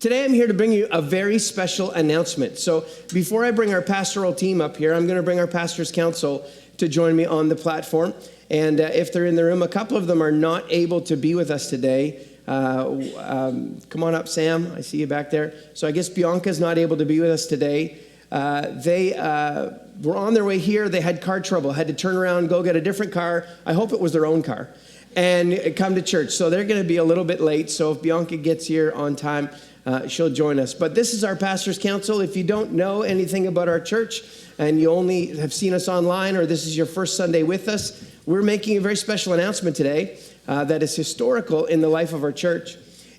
Today I'm here to bring you a very special announcement. So before I bring our pastoral team up here, I'm going to bring our pastors' council to join me on the platform. And if they're in the room, a couple of them are not able to be with us today. Come on up, Sam. I see you back there. So I guess Bianca's not able to be with us today. They were on their way here. They had car trouble, had to turn around, go get a different car. I hope it was their own car, and come to church. So they're going to be a little bit late. So if Bianca gets here on time, she'll join us. But this is our pastor's council. If you don't know anything about our church and you only have seen us online, or this is your first Sunday with us, we're making a very special announcement today that is historical in the life of our church.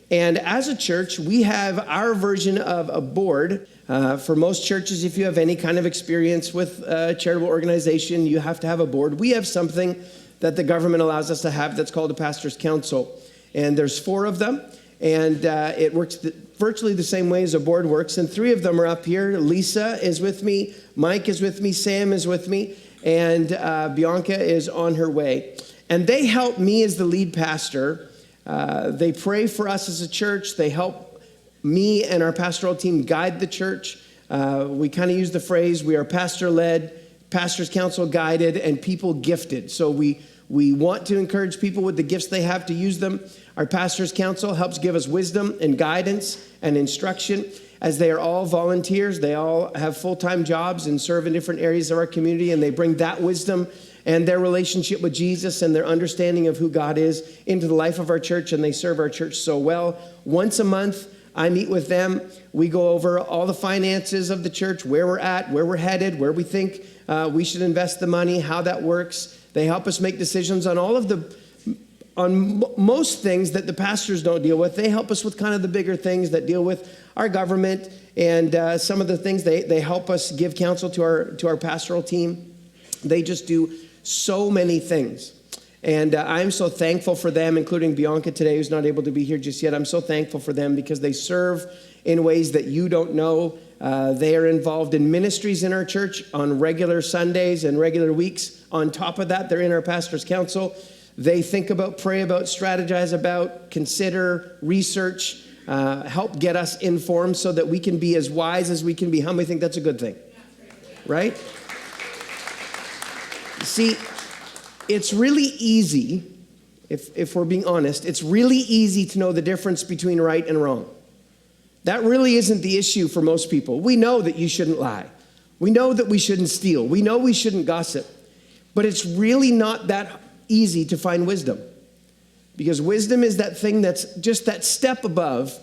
And as a church, we have our version of a board. For most churches, if you have any kind of experience with a charitable organization, you have to have a board. We have something that the government allows us to have that's called a pastor's council. And there's 4 of them. And it works virtually the same way as a board works. And 3 of them are up here. Lisa is with me. Mike is with me. Sam is with me. And Bianca is on her way. And they help me as the lead pastor. They pray for us as a church. They help me and our pastoral team guide the church. We kind of use the phrase, we are pastor-led, pastors' council guided, and people gifted. So we want to encourage people with the gifts they have to use them. Our pastors' council helps give us wisdom and guidance and instruction, as they are all volunteers. They all have full-time jobs and serve in different areas of our community, and they bring that wisdom and their relationship with Jesus and their understanding of who God is into the life of our church, and they serve our church so well. Once a month, I meet with them. We go over all the finances of the church, where we're at, where we're headed, where we think we should invest the money, how that works. They help us make decisions on most things that the pastors don't deal with. They help us with kind of the bigger things that deal with our government, and some of the things they help us give counsel to our pastoral team. They just do so many things. And I'm so thankful for them, including Bianca today, who's not able to be here just yet. I'm so thankful for them because they serve in ways that you don't know. They are involved in ministries in our church on regular Sundays and regular weeks. On top of that, they're in our pastor's council. They think about, pray about, strategize about, consider, research, help get us informed so that we can be as wise as we can be. How many think that's a good thing? Right? See, it's really easy, if we're being honest, it's really easy to know the difference between right and wrong. That really isn't the issue for most people. We know that you shouldn't lie. We know that we shouldn't steal. We know we shouldn't gossip. But it's really not that easy to find wisdom. Because wisdom is that thing that's just that step above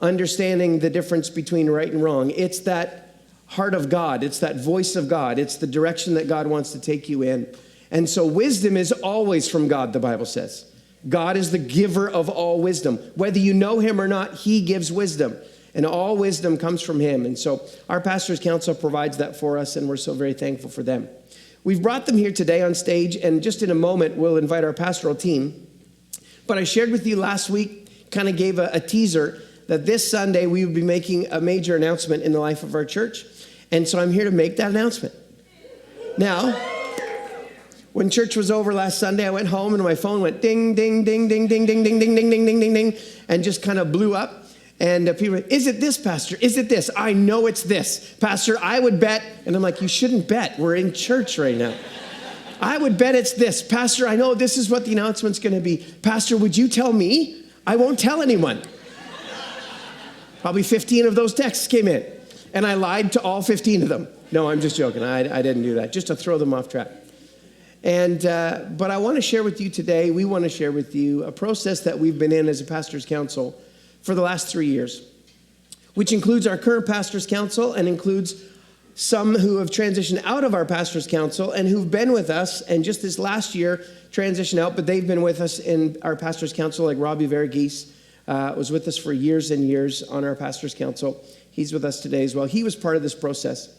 understanding the difference between right and wrong. It's that heart of God. It's that voice of God. It's the direction that God wants to take you in. And so wisdom is always from God, the Bible says. God is the giver of all wisdom. Whether you know him or not, he gives wisdom. And all wisdom comes from him. And so our pastor's council provides that for us, and we're so very thankful for them. We've brought them here today on stage, and just in a moment, we'll invite our pastoral team. But I shared with you last week, kind of gave a teaser, that this Sunday we would be making a major announcement in the life of our church. And so I'm here to make that announcement. Now, when church was over last Sunday, I went home and my phone went ding, ding, ding, ding, ding, ding, ding, ding, ding, ding, ding, ding, ding, and just kind of blew up. And people were, is it this, Pastor? Is it this? I know it's this. Pastor, I would bet. And I'm like, you shouldn't bet. We're in church right now. I would bet it's this. Pastor, I know this is what the announcement's going to be. Pastor, would you tell me? I won't tell anyone. Probably 15 of those texts came in. And I lied to all 15 of them. No, I'm just joking. I didn't do that, just to throw them off track. And but I want to share with you today, we want to share with you a process that we've been in as a pastor's council for the last 3 years, which includes our current pastor's council and includes some who have transitioned out of our pastor's council and who've been with us and just this last year transitioned out, but they've been with us in our pastor's council, like Robbie Verghese was with us for years and years on our pastor's council. He's with us today as well. He was part of this process.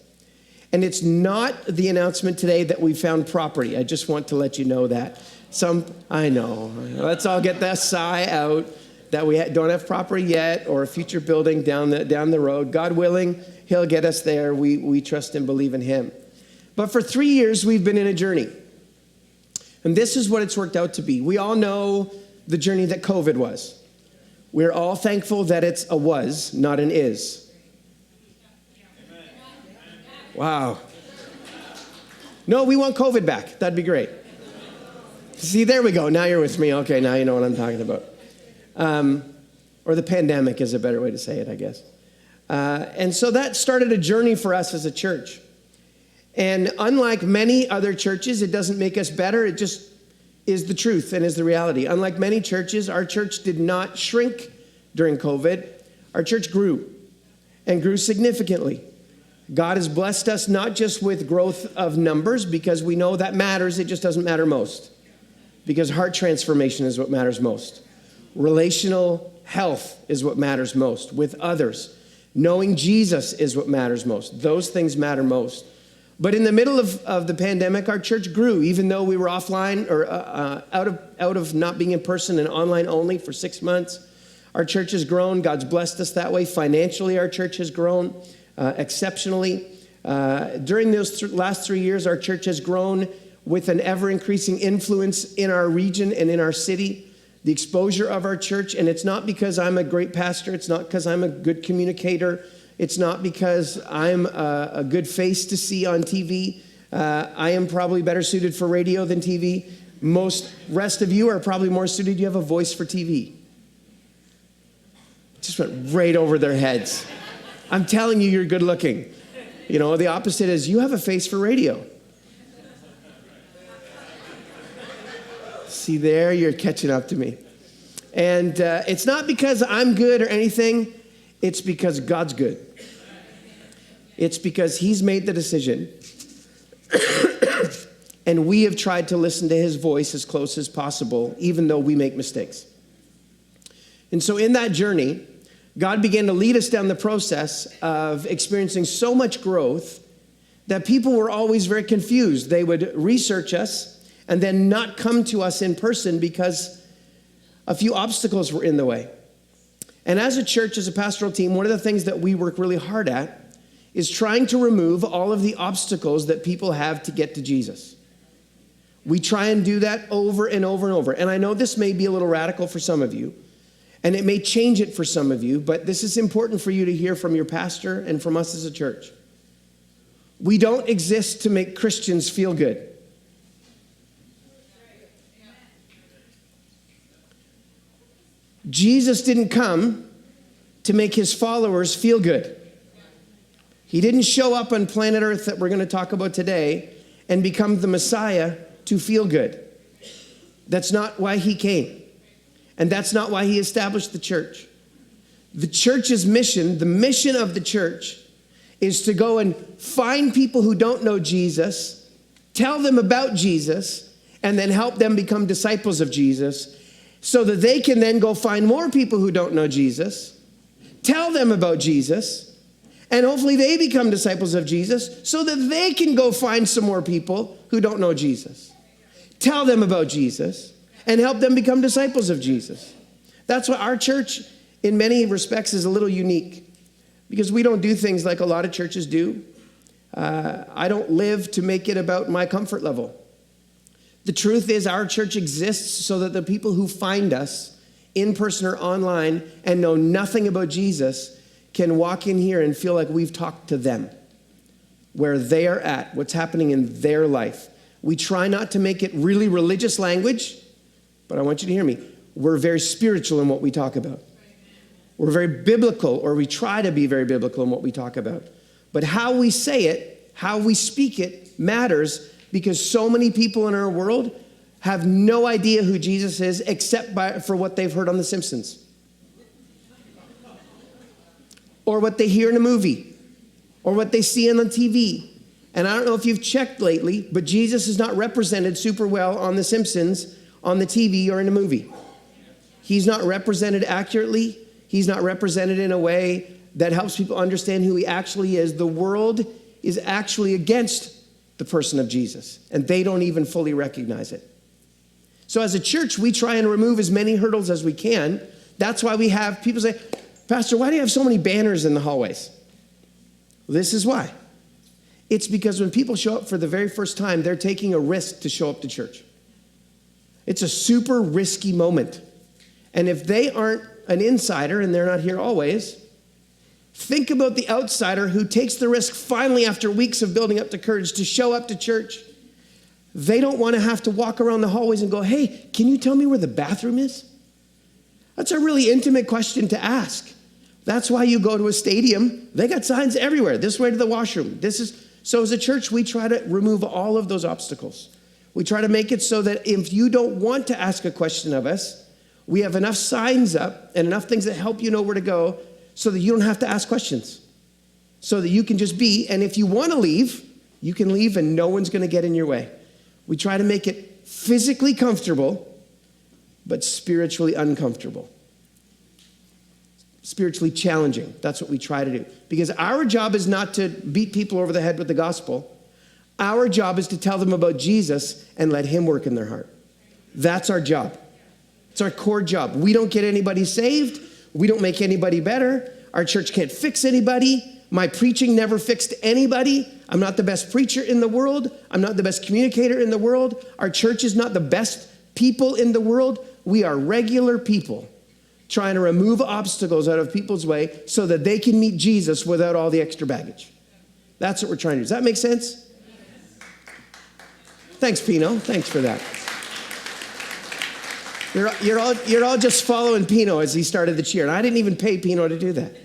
And it's not the announcement today that we found property. I just want to let you know that. I know. Let's all get that sigh out that we don't have property yet or a future building down the road. God willing, he'll get us there. We trust and believe in him. But for 3 years, we've been in a journey. And this is what it's worked out to be. We all know the journey that COVID was. We're all thankful that it's a was, not an is. Wow. No, we want COVID back. That'd be great. See, there we go. Now you're with me. Okay, now you know what I'm talking about. Or the pandemic is a better way to say it, I guess. And so that started a journey for us as a church. And unlike many other churches, it doesn't make us better. It just is the truth and is the reality. Unlike many churches, our church did not shrink during COVID. Our church grew and grew significantly. God has blessed us not just with growth of numbers, because we know that matters. It just doesn't matter most. Because heart transformation is what matters most. Relational health is what matters most with others. Knowing Jesus is what matters most. Those things matter most. But in the middle of the pandemic, our church grew, even though we were offline or out of not being in person and online only for 6 months. Our church has grown. God's blessed us that way. Financially, our church has grown exceptionally. During those last 3 years, our church has grown with an ever-increasing influence in our region and in our city. The exposure of our church, and it's not because I'm a great pastor. It's not because I'm a good communicator. It's not because I'm a good face to see on TV. I am probably better suited for radio than TV. Most rest of you are probably more suited. You have a voice for TV. Just went right over their heads. I'm telling you, you're good looking. You know, the opposite is you have a face for radio. See there, you're catching up to me. And it's not because I'm good or anything. It's because God's good. It's because he's made the decision. And we have tried to listen to his voice as close as possible, even though we make mistakes. And so in that journey, God began to lead us down the process of experiencing so much growth that people were always very confused. They would research us and then not come to us in person because a few obstacles were in the way. And as a church, as a pastoral team, one of the things that we work really hard at is trying to remove all of the obstacles that people have to get to Jesus. We try and do that over and over and over. And I know this may be a little radical for some of you, and it may change it for some of you, but this is important for you to hear from your pastor and from us as a church. We don't exist to make Christians feel good. Jesus didn't come to make his followers feel good. He didn't show up on planet Earth that we're going to talk about today and become the Messiah to feel good. That's not why he came. And that's not why he established the church. The church's mission, the mission of the church, is to go and find people who don't know Jesus, tell them about Jesus, and then help them become disciples of Jesus, so that they can then go find more people who don't know Jesus, tell them about Jesus, and hopefully they become disciples of Jesus so that they can go find some more people who don't know Jesus. Tell them about Jesus and help them become disciples of Jesus. That's why our church, in many respects, is a little unique because we don't do things like a lot of churches do. I don't live to make it about my comfort level. The truth is our church exists so that the people who find us in person or online and know nothing about Jesus can walk in here and feel like we've talked to them, where they are at, what's happening in their life. We try not to make it really religious language, but I want you to hear me. We're very spiritual in what we talk about. We're very biblical, or we try to be very biblical in what we talk about. But how we say it, how we speak it matters, because so many people in our world have no idea who Jesus is except for what they've heard on The Simpsons. Or what they hear in a movie. Or what they see on the TV. And I don't know if you've checked lately, but Jesus is not represented super well on The Simpsons, on the TV, or in a movie. He's not represented accurately. He's not represented in a way that helps people understand who he actually is. The world is actually against the person of Jesus, and they don't even fully recognize it. So as a church, we try and remove as many hurdles as we can. That's why we have people say, Pastor, why do you have so many banners in the hallways? Well, this is why. It's because when people show up for the very first time, they're taking a risk to show up to church. It's a super risky moment. And if they aren't an insider, and they're not here always. Think about the outsider who takes the risk finally after weeks of building up the courage to show up to church. They don't want to have to walk around the hallways and go, hey, can you tell me where the bathroom is? That's a really intimate question to ask. That's why you go to a stadium. They got signs everywhere. This way to the washroom. So as a church, we try to remove all of those obstacles. We try to make it so that if you don't want to ask a question of us, we have enough signs up and enough things that help you know where to go so that you don't have to ask questions. So that you can just be, and if you want to leave, you can leave and no one's going to get in your way. We try to make it physically comfortable, but spiritually uncomfortable. Spiritually challenging. That's what we try to do. Because our job is not to beat people over the head with the gospel. Our job is to tell them about Jesus and let him work in their heart. That's our job. It's our core job. We don't get anybody saved. We don't make anybody better. Our church can't fix anybody. My preaching never fixed anybody. I'm not the best preacher in the world. I'm not the best communicator in the world. Our church is not the best people in the world. We are regular people trying to remove obstacles out of people's way so that they can meet Jesus without all the extra baggage. That's what we're trying to do. Does that make sense? Thanks, Pino. Thanks for that. You're all just following Pino as he started the cheer, and I didn't even pay Pino to do that.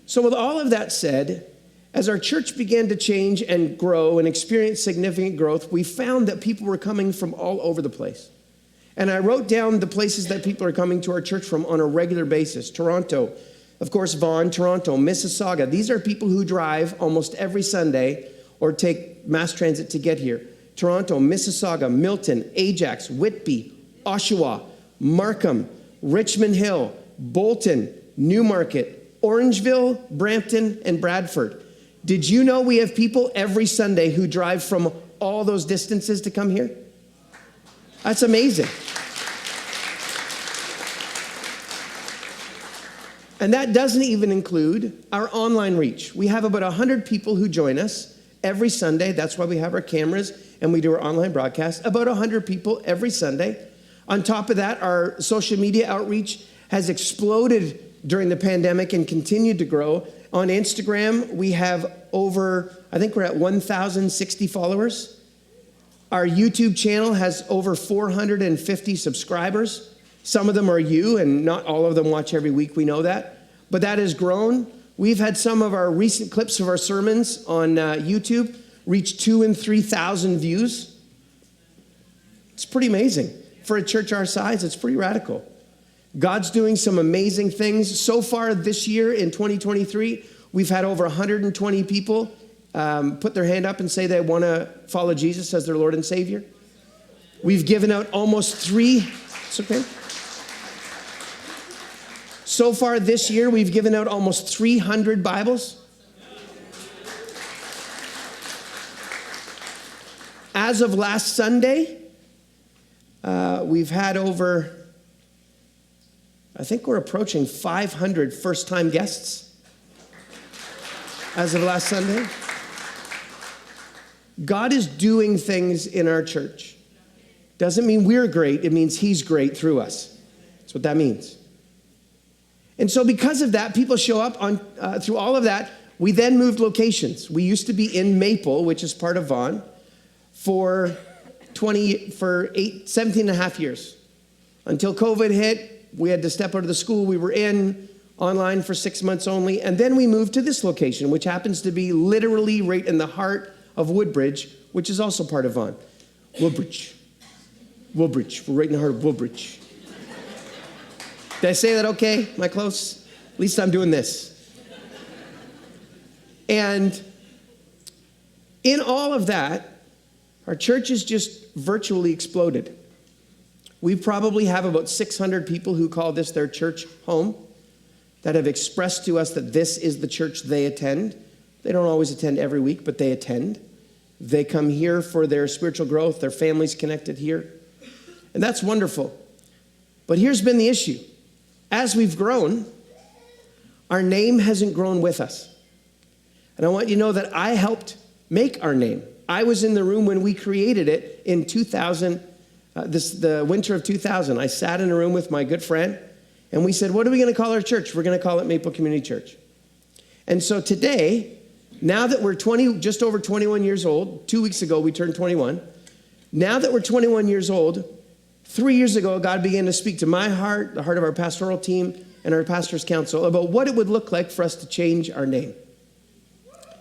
So with all of that said, as our church began to change and grow and experience significant growth, we found that people were coming from all over the place. And I wrote down the places that people are coming to our church from on a regular basis. Toronto, of course, Vaughan, Toronto, Mississauga. These are people who drive almost every Sunday or take mass transit to get here. Toronto, Mississauga, Milton, Ajax, Whitby, Oshawa, Markham, Richmond Hill, Bolton, Newmarket, Orangeville, Brampton, and Bradford. Did you know we have people every Sunday who drive from all those distances to come here? That's amazing. And that doesn't even include our online reach. We have about 100 people who join us every Sunday. That's why we have our cameras and we do our online broadcast. About 100 people every Sunday. On top of that, our social media outreach has exploded during the pandemic and continued to grow. On Instagram, we have over, I think we're at 1,060 followers. Our YouTube channel has over 450 subscribers. Some of them are you, and not all of them watch every week, we know that. But that has grown. We've had some of our recent clips of our sermons on YouTube reach 2,000 and 3,000 views. It's pretty amazing. For a church our size, it's pretty radical. God's doing some amazing things. So far this year in 2023, we've had over 120 people put their hand up and say they want to follow Jesus as their Lord and Savior. We've given out almost it's okay. So far this year, we've given out almost 300 Bibles. As of last Sunday, we've had over, I think we're approaching 500 first-time guests as of last Sunday. God is doing things in our church. Doesn't mean we're great. It means he's great through us. That's what that means. And so because of that, people show up on through all of that. We then moved locations. We used to be in Maple, which is part of Vaughan, for 17 and a half years. Until COVID hit, we had to step out of the school we were in, online for 6 months only. And then we moved to this location, which happens to be literally right in the heart of Woodbridge, which is also part of Vaughan. Woodbridge. We're right in the heart of Woodbridge. Did I say that okay? Am I close? At least I'm doing this. And in all of that, our church has just virtually exploded. We probably have about 600 people who call this their church home that have expressed to us that this is the church they attend. They don't always attend every week, but they attend. They come here for their spiritual growth. Their family's connected here. And that's wonderful. But here's been the issue. As we've grown, our name hasn't grown with us. And I want you to know that I helped make our name. I was in the room when we created it in 2000, the winter of 2000. I sat in a room with my good friend And we said, what are we going to call our church? We're going to call it Maple Community Church. And so today, now that we're just over 21 years old, 2 weeks ago we turned 21. Now that we're 21 years old, 3 years ago, God began to speak to my heart, the heart of our pastoral team, and our pastor's council about what it would look like for us to change our name.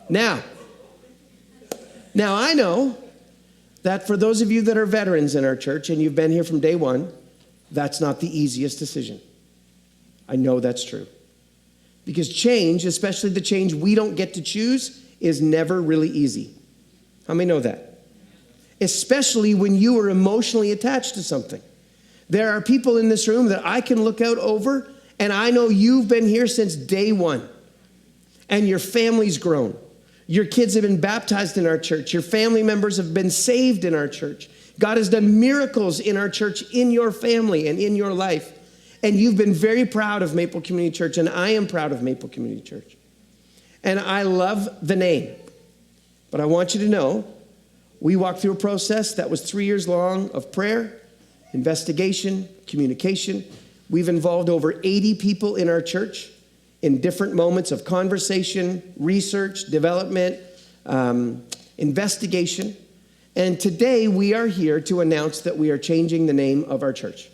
Now I know that for those of you that are veterans in our church and you've been here from day one, that's not the easiest decision. I know that's true. Because change, especially the change we don't get to choose, is never really easy. How many know that? Especially when you are emotionally attached to something. There are people in this room that I can look out over, and I know you've been here since day one, and your family's grown. Your kids have been baptized in our church. Your family members have been saved in our church. God has done miracles in our church, in your family, and in your life. And you've been very proud of Maple Community Church, and I am proud of Maple Community Church. And I love the name. But I want you to know, we walked through a process that was 3 years long of prayer, investigation, communication. We've involved over 80 people in our church in different moments of conversation, research, development, investigation. And today we are here to announce that we are changing the name of our church.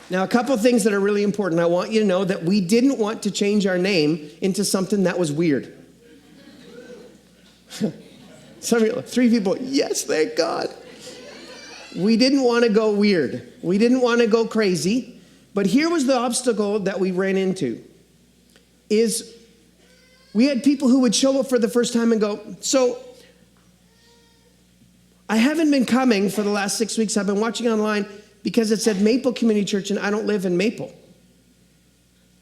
Now, a couple of things that are really important. I want you to know that we didn't want to change our name into something that was weird. Some of you, 3 people, yes, thank God. We didn't want to go weird. We didn't want to go crazy. But here was the obstacle that we ran into, is we had people who would show up for the first time and go, so I haven't been coming for the last 6 weeks. I've been watching online because it said Maple Community Church and I don't live in Maple.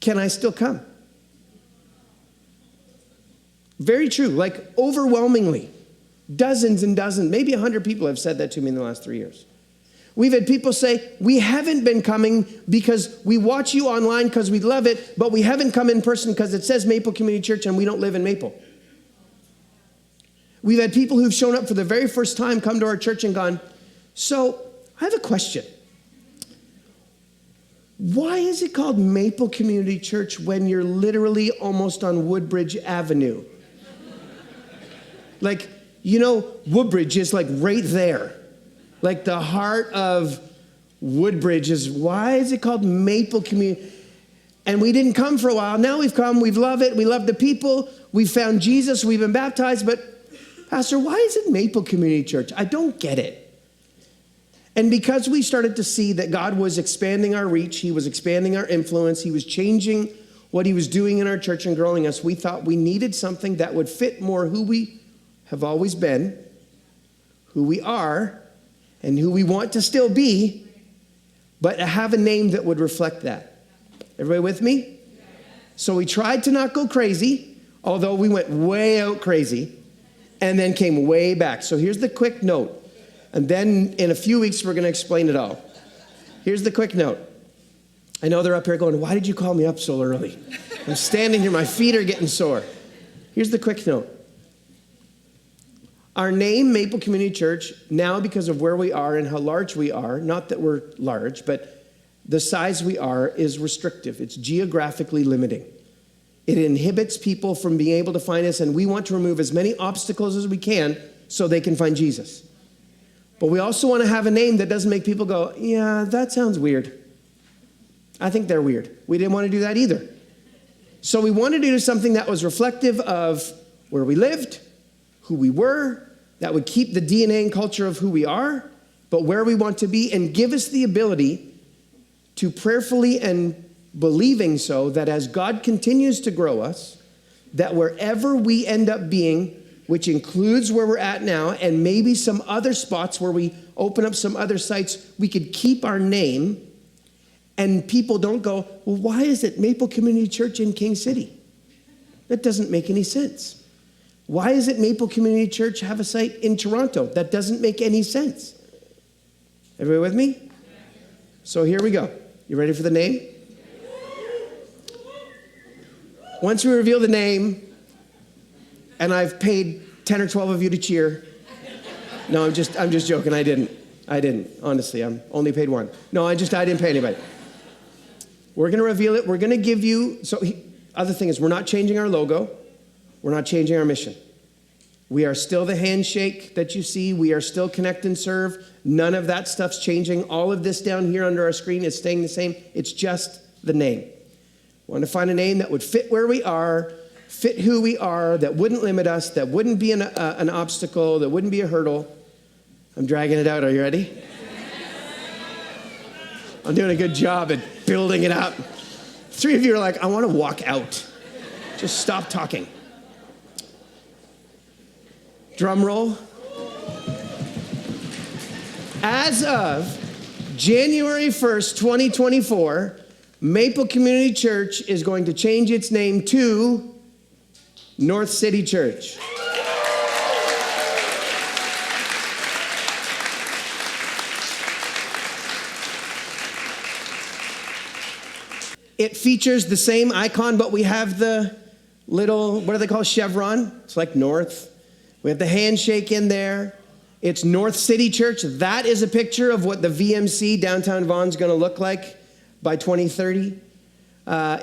Can I still come? Very true, like overwhelmingly. Dozens and dozens, maybe 100 people have said that to me in the last 3 years. We've had people say, we haven't been coming because we watch you online because we love it, but we haven't come in person because it says Maple Community Church and we don't live in Maple. We've had people who've shown up for the very first time, come to our church and gone, so I have a question. Why is it called Maple Community Church when you're literally almost on Woodbridge Avenue? Like, you know, Woodbridge is like right there. Like the heart of Woodbridge is, why is it called Maple Community? And we didn't come for a while. Now we've come, we love it, we love the people, we've found Jesus, we've been baptized, but Pastor, why is it Maple Community Church? I don't get it. And because we started to see that God was expanding our reach, he was expanding our influence, he was changing what he was doing in our church and growing us, we thought we needed something that would fit more who we have always been, who we are, and who we want to still be, but have a name that would reflect that. Everybody with me? So we tried to not go crazy, although we went way out crazy, and then came way back. So here's the quick note. And then in a few weeks, we're going to explain it all. Here's the quick note. I know they're up here going, why did you call me up so early? I'm standing here, my feet are getting sore. Here's the quick note. Our name, Maple Community Church, now because of where we are and how large we are, not that we're large, but the size we are is restrictive. It's geographically limiting. It inhibits people from being able to find us, and we want to remove as many obstacles as we can so they can find Jesus. But we also want to have a name that doesn't make people go, yeah, that sounds weird. I think they're weird. We didn't want to do that either. So we wanted to do something that was reflective of where we lived, who we were, that would keep the DNA and culture of who we are, but where we want to be, and give us the ability to prayerfully and believing so that as God continues to grow us, that wherever we end up being, which includes where we're at now and maybe some other spots where we open up some other sites, we could keep our name and people don't go, well, why is it Maple Community Church in King City? That doesn't make any sense. Why is it Maple Community Church have a site in Toronto? That doesn't make any sense. Everybody with me? So here we go. You ready for the name? Once we reveal the name, and I've paid 10 or 12 of you to cheer. No, I'm just joking. I didn't. Honestly, I'm only paid one. No, I didn't pay anybody. We're going to reveal it. We're going to give you, other thing is we're not changing our logo. We're not changing our mission. We are still the handshake that you see. We are still connect and serve. None of that stuff's changing. All of this down here under our screen is staying the same. It's just the name. We want to find a name that would fit where we are, fit who we are, that wouldn't limit us, that wouldn't be an obstacle, that wouldn't be a hurdle. I'm dragging it out. Are you ready? I'm doing a good job at building it up. 3 of you are like, I want to walk out. Just stop talking. Drum roll. As of January 1st, 2024, Maple Community Church is going to change its name to North City Church. It features the same icon, but we have the little, what do they call, chevron? It's like north. We have the handshake in there. It's North City Church. That is a picture of what the VMC downtown Vaughn's going to look like by 2030.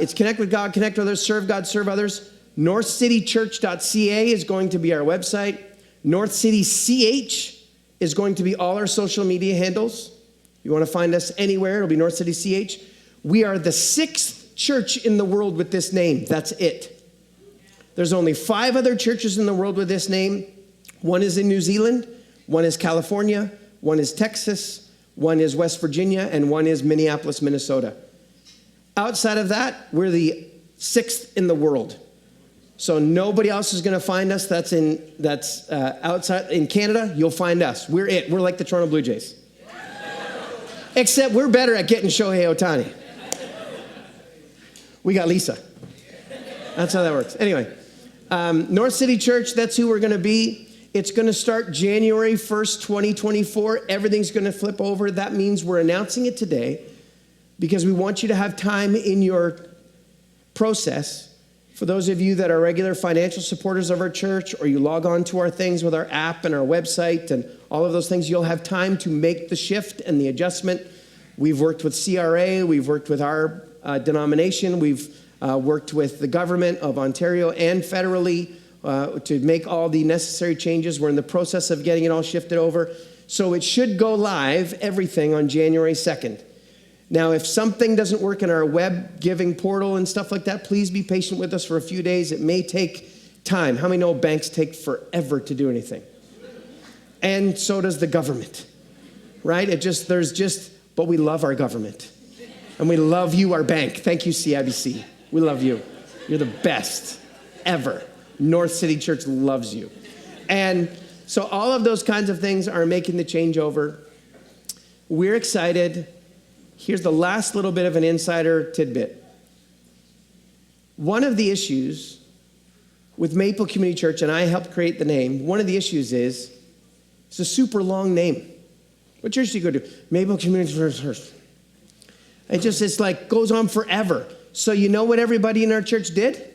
It's connect with God, connect with others, serve God, serve others. NorthCityChurch.ca is going to be our website. North City CH is going to be all our social media handles. You want to find us anywhere, it'll be North City CH. We are the 6th church in the world with this name. That's it. There's only 5 other churches in the world with this name. One is in New Zealand, one is California, one is Texas, one is West Virginia, and one is Minneapolis, Minnesota. Outside of that, we're the 6th in the world. So nobody else is going to find us. That's outside in Canada. You'll find us. We're it. We're like the Toronto Blue Jays. Except we're better at getting Shohei Ohtani. We got Lisa. That's how that works. Anyway, North City Church, that's who we're going to be. It's going to start January 1st, 2024. Everything's going to flip over. That means we're announcing it today because we want you to have time in your process. For those of you that are regular financial supporters of our church, or you log on to our things with our app and our website and all of those things, you'll have time to make the shift and the adjustment. We've worked with CRA. We've worked with our denomination. We've worked with the government of Ontario and federally to make all the necessary changes. We're in the process of getting it all shifted over. So it should go live, everything, on January 2nd. Now, if something doesn't work in our web giving portal and stuff like that, please be patient with us for a few days. It may take time. How many know banks take forever to do anything? And so does the government, right? But we love our government. And we love you, our bank. Thank you, CIBC. We love you. You're the best ever. North City Church loves you. And so all of those kinds of things are making the changeover. We're excited. Here's the last little bit of an insider tidbit. One of the issues with Maple Community Church, and I helped create the name, one of the issues is it's a super long name. What church do you go to? Maple Community Church. It's like goes on forever. So you know what everybody in our church did?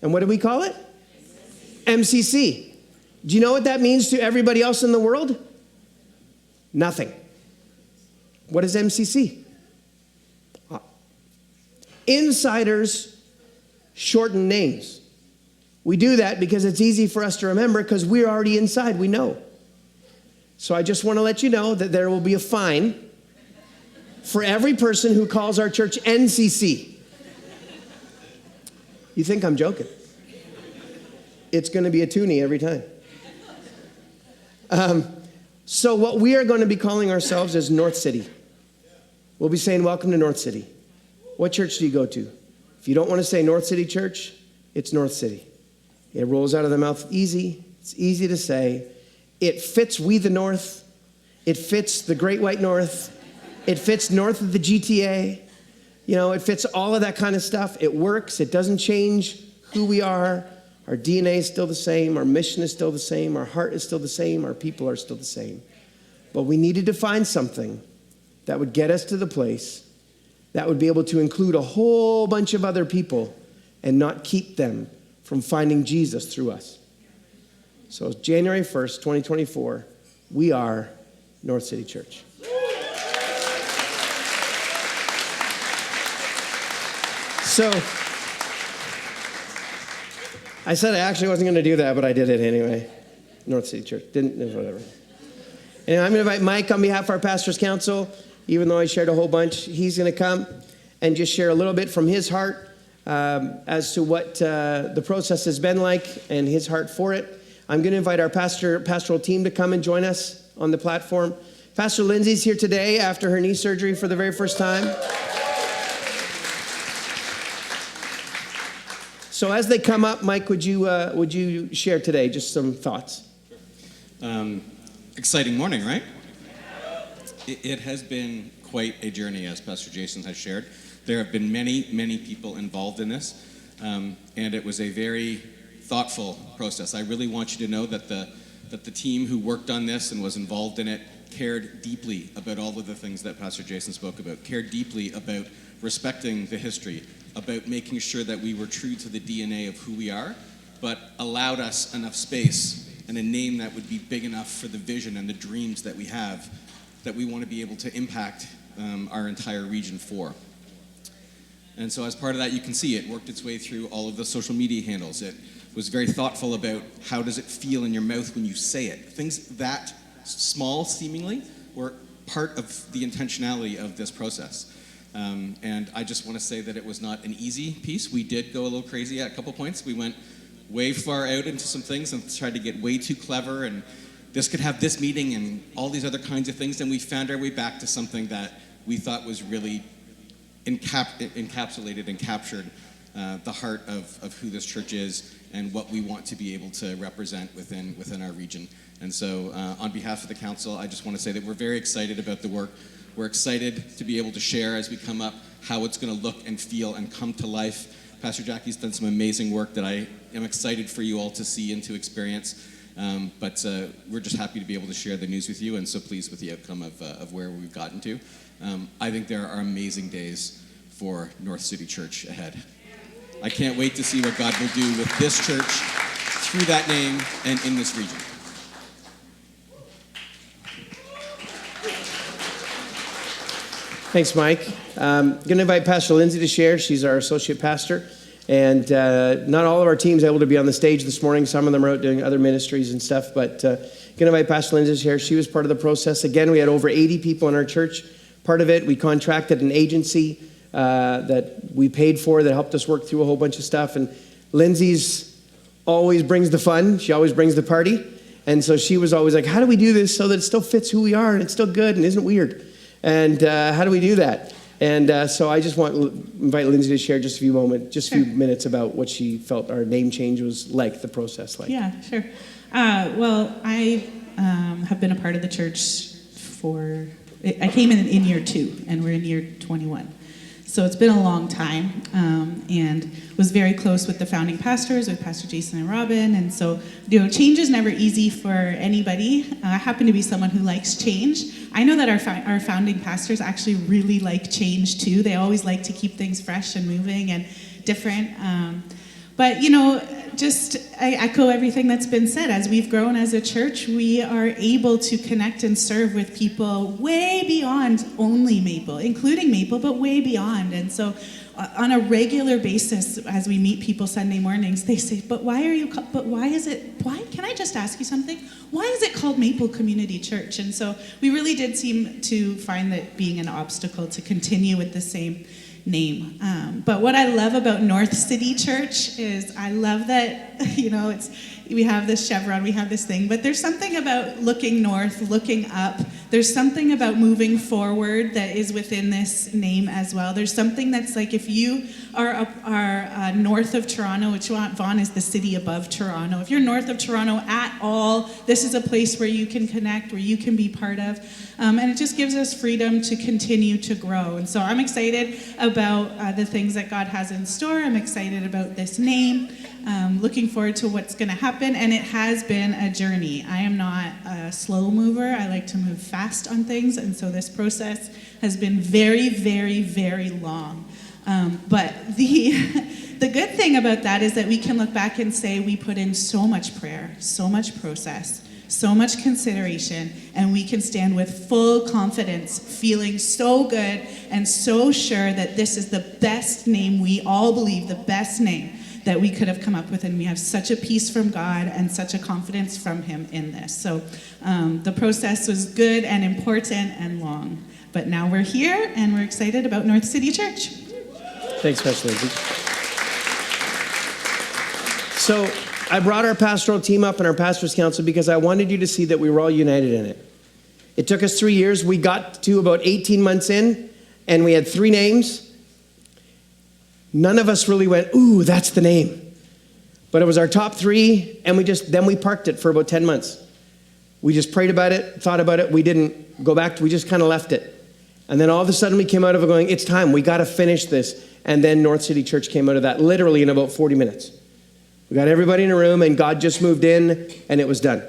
And what do we call it? MCC. Do you know what that means to everybody else in the world? Nothing. What is MCC? Insiders shorten names. We do that because it's easy for us to remember because we're already inside. We know. So I just want to let you know that there will be a fine for every person who calls our church NCC. You think I'm joking? It's going to be a toonie every time. So what we are going to be calling ourselves is North City. We'll be saying, welcome to North City. What church do you go to? If you don't want to say North City Church, it's North City. It rolls out of the mouth easy. It's easy to say. It fits We the North. It fits the Great White North. It fits north of the GTA. You know, it fits all of that kind of stuff. It works. It doesn't change who we are. Our DNA is still the same. Our mission is still the same. Our heart is still the same. Our people are still the same. But we needed to find something that would get us to the place that would be able to include a whole bunch of other people and not keep them from finding Jesus through us. So January 1st, 2024, we are North City Church. So I said I actually wasn't going to do that, but I did it anyway. North City Church. Whatever. And I'm going to invite Mike on behalf of our Pastor's Council. Even though I shared a whole bunch, he's going to come and just share a little bit from his heart as to what the process has been like and his heart for it. I'm going to invite our pastoral team to come and join us on the platform. Pastor Lindsay's here today after her knee surgery for the very first time. So as they come up, Mike, would you share today just some thoughts? Exciting morning, right? It has been quite a journey, as Pastor Jason has shared. There have been many, many people involved in this, and it was a very thoughtful process. I really want you to know that the team who worked on this and was involved in it cared deeply about all of the things that Pastor Jason spoke about, cared deeply about respecting the history, about making sure that we were true to the DNA of who we are, but allowed us enough space and a name that would be big enough for the vision and the dreams that we have, that we want to be able to impact our entire region for. And so as part of that, you can see it worked its way through all of the social media handles. It was very thoughtful about how does it feel in your mouth when you say it. Things that small, seemingly, were part of the intentionality of this process. And I just want to say that it was not an easy piece. We did go a little crazy at a couple points. We went way far out into some things and tried to get way too clever, and this could have this meeting and all these other kinds of things, and we found our way back to something that we thought was really encapsulated and captured the heart of who this church is and what we want to be able to represent within our region. And so on behalf of the council, I just want to say that we're very excited about the work. We're excited to be able to share as we come up how it's going to look and feel and come to life. Pastor Jackie's done some amazing work that I am excited for you all to see and to experience. But we're just happy to be able to share the news with you, and so pleased with the outcome of where we've gotten to. I think there are amazing days for North City Church ahead. I can't wait to see what God will do with this church through that name and in this region. Thanks, Mike. I'm going to invite Pastor Lindsay to share. She's our associate pastor. And not all of our team's able to be on the stage this morning. Some of them are out doing other ministries and stuff. But going to invite Pastor Lindsay to share. She was part of the process. Again, we had over 80 people in our church. Part of it, we contracted an agency that we paid for that helped us work through a whole bunch of stuff. And Lindsay's always brings the fun. She always brings the party. And so she was always like, how do we do this so that it still fits who we are and it's still good and isn't weird? And how do we do that? And so I just want to invite Lindsay to share just a few minutes about what she felt our name change was like, the process like. Yeah, sure. Well, I have been a part of the church I came in year 2, and we're in year 21. So it's been a long time, and was very close with the founding pastors, with Pastor Jason and Robin. And so, change is never easy for anybody. I happen to be someone who likes change. I know that our founding pastors actually really like change too. They always like to keep things fresh and moving and different. But, I echo everything that's been said. As we've grown as a church, we are able to connect and serve with people way beyond only Maple, including Maple, but way beyond. And so on a regular basis, as we meet people Sunday mornings, they say, can I just ask you something? Why is it called Maple Community Church? And so we really did seem to find that being an obstacle to continue with the same name. But what I love about North City Church is I love that, we have this chevron, we have this thing, but there's something about looking north, looking up. There's something about moving forward that is within this name as well. There's something that's like, if you are north of Toronto, which Vaughan is the city above Toronto. If you're north of Toronto at all, this is a place where you can connect, where you can be part of. And it just gives us freedom to continue to grow. And so I'm excited about the things that God has in store. I'm excited about this name. Looking forward to what's going to happen. And it has been a journey. I am not a slow mover. I like to move fast on things. And so this process has been very, very, very long. But the the good thing about that is that we can look back and say we put in so much prayer, so much process, so much consideration, and we can stand with full confidence, feeling so good and so sure that this is the best name, we all believe the best name that we could have come up with, and we have such a peace from God and such a confidence from him in this. So the process was good and important and long, but now we're here and we're excited about North City Church. Thanks, Pastor Lindsay. So I brought our pastoral team up and our pastor's council because I wanted you to see that we were all united in it. It took us 3 years. We got to about 18 months in, and we had 3 names. None of us really went, ooh, that's the name. But it was our top 3, and then we parked it for about 10 months. We just prayed about it, thought about it. We didn't go back. We just kind of left it. And then all of a sudden we came out of it going, it's time. We got to finish this. And then North City Church came out of that literally in about 40 minutes. We got everybody in a room, and God just moved in, and it was done.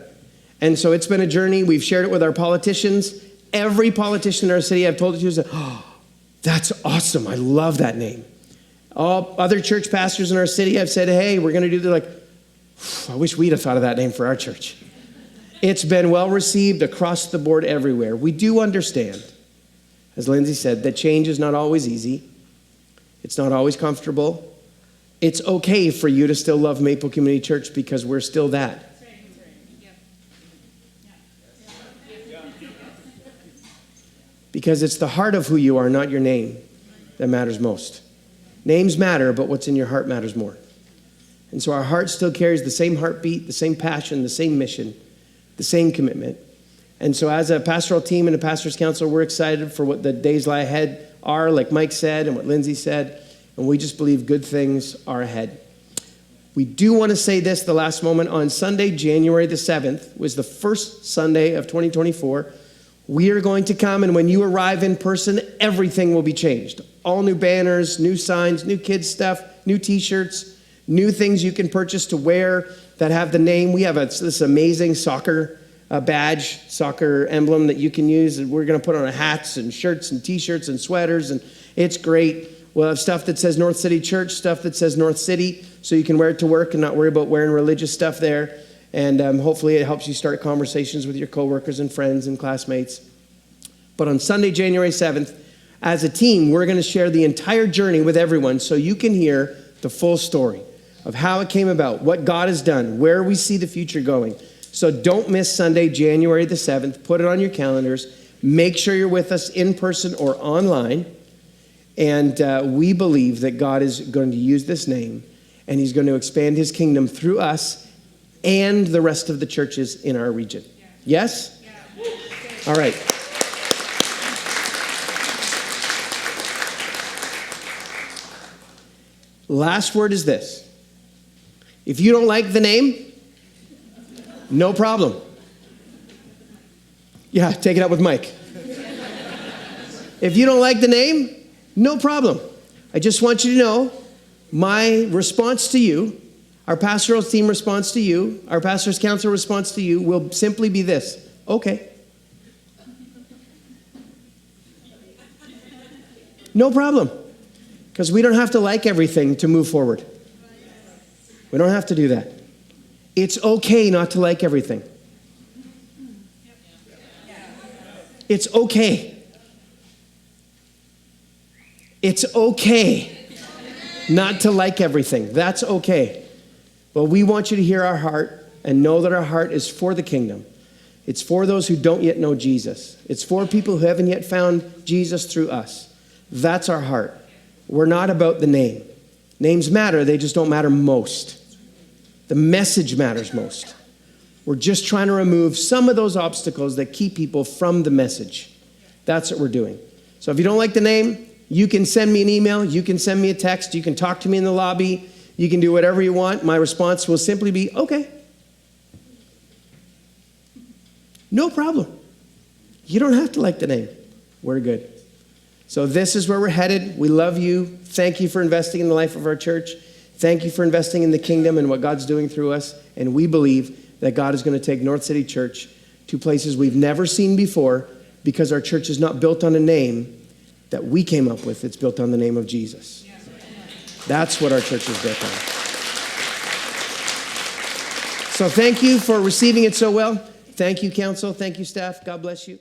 And so it's been a journey. We've shared it with our politicians. Every politician in our city I've told it to said, oh, that's awesome. I love that name. All other church pastors in our city have said, hey, we're going to do this. Like, I wish we'd have thought of that name for our church. It's been well received across the board everywhere. We do understand, as Lindsay said, that change is not always easy. It's not always comfortable. It's okay for you to still love Maple Community Church because we're still that. Because it's the heart of who you are, not your name, that matters most. Names matter, but what's in your heart matters more. And so our heart still carries the same heartbeat, the same passion, the same mission, the same commitment. And so as a pastoral team and a pastor's council, we're excited for what the days lie ahead are, like Mike said and what Lindsay said. And we just believe good things are ahead. We do want to say this, the last moment. On Sunday, January the 7th, was the first Sunday of 2024. We are going to come, and when you arrive in person, everything will be changed. All new banners, new signs, new kids stuff, new t-shirts, new things you can purchase to wear that have the name. We have this amazing soccer badge, soccer emblem that you can use. And we're going to put on hats and shirts and t-shirts and sweaters, and it's great. We'll have stuff that says North City Church, stuff that says North City, so you can wear it to work and not worry about wearing religious stuff there. And hopefully it helps you start conversations with your coworkers and friends and classmates. But on Sunday, January 7th, as a team, we're going to share the entire journey with everyone so you can hear the full story of how it came about, what God has done, where we see the future going. So don't miss Sunday, January the 7th. Put it on your calendars. Make sure you're with us in person or online. And we believe that God is going to use this name, and he's going to expand his kingdom through us and the rest of the churches in our region. Yes? All right. Last word is this. If you don't like the name, no problem. Yeah, take it up with Mike. If you don't like the name, no problem. I just want you to know my response to you, our pastoral team response to you, our pastor's council response to you will simply be this. Okay. No problem. Because we don't have to like everything to move forward. We don't have to do that. It's okay not to like everything. It's okay. It's okay not to like everything. That's okay. But we want you to hear our heart and know that our heart is for the kingdom. It's for those who don't yet know Jesus. It's for people who haven't yet found Jesus through us. That's our heart. We're not about the name. Names matter, they just don't matter most. The message matters most. We're just trying to remove some of those obstacles that keep people from the message. That's what we're doing. So if you don't like the name, you can send me an email, you can send me a text, you can talk to me in the lobby, you can do whatever you want. My response will simply be, okay. No problem. You don't have to like the name. We're good. So this is where we're headed. We love you. Thank you for investing in the life of our church. Thank you for investing in the kingdom and what God's doing through us. And we believe that God is going to take North City Church to places we've never seen before because our church is not built on a name that we came up with. It's built on the name of Jesus. That's what our church is built on. So thank you for receiving it so well. Thank you, council. Thank you, staff. God bless you.